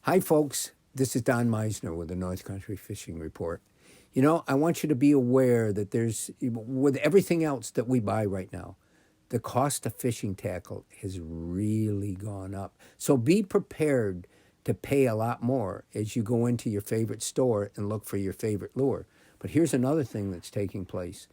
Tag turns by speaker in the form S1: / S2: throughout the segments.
S1: Hi, folks. This is Don Meissner with the North Country Fishing Report. You know, I want you to be aware that with everything else that we buy right now, the cost of fishing tackle has really gone up. So be prepared to pay a lot more as you go into your favorite store and look for your favorite lure. But here's another thing that's taking place.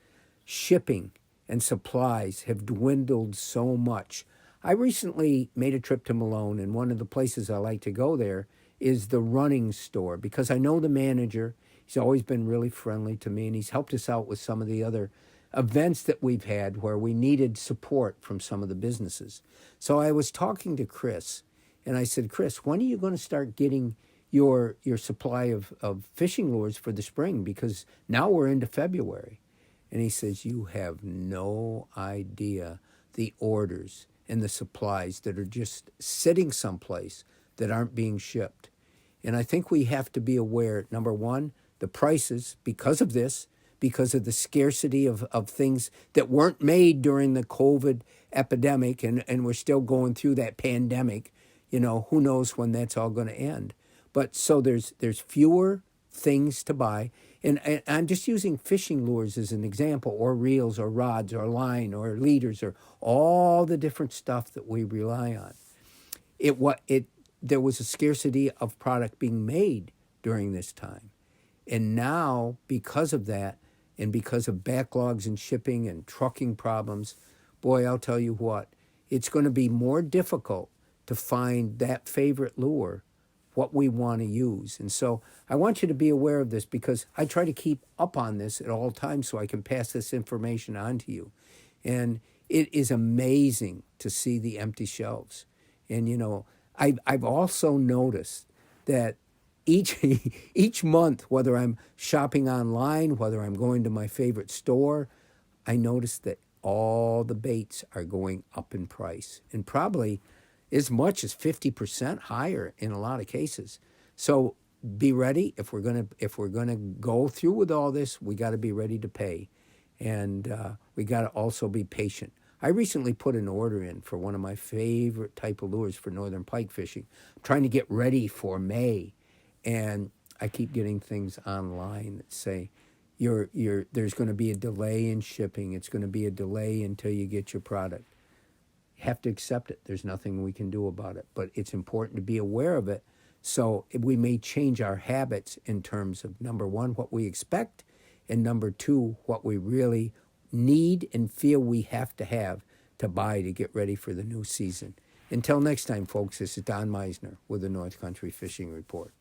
S1: Shipping and supplies have dwindled so much. I recently made a trip to Malone, and one of the places I like to go there is the running store because I know the manager. He's always been really friendly to me, and he's helped us out with some of the other events that we've had where we needed support from some of the businesses. So I was talking to Chris, and I said, Chris, when are you going to start getting your supply of fishing lures for the spring? Because now we're into February. And he says, you have no idea the orders and the supplies that are just sitting someplace that aren't being shipped. And I think we have to be aware, number one, the prices, because of this, because of the scarcity of things that weren't made during the COVID epidemic, and we're still going through that pandemic. You know, who knows when that's all going to end. But so there's fewer things to buy. And I'm just using fishing lures as an example, or reels, or rods, or line, or leaders, or all the different stuff that we rely on. There was a scarcity of product being made during this time. And now, because of that, and because of backlogs in shipping and trucking problems, boy, I'll tell you what, it's going to be more difficult to find that favorite lure, what we want to use. And so I want you to be aware of this because I try to keep up on this at all times so I can pass this information on to you. And it is amazing to see the empty shelves. And, you know, I've also noticed that each month, whether I'm shopping online, whether I'm going to my favorite store, I notice that all the baits are going up in price, and probably as much as 50% higher in a lot of cases. So be ready. If we're gonna go through with all this, we got to be ready to pay, and we got to also be patient. I recently put an order in for one of my favorite type of lures for northern pike fishing. I'm trying to get ready for May, and I keep getting things online that say there's going to be a delay in shipping. It's going to be a delay until you get your product. You have to accept it. There's nothing we can do about it, but it's important to be aware of it. So we may change our habits in terms of, number one, what we expect, and number two, what we really need and feel we have to buy to get ready for the new season. Until next time, folks, this is Don Meissner with the North Country Fishing Report.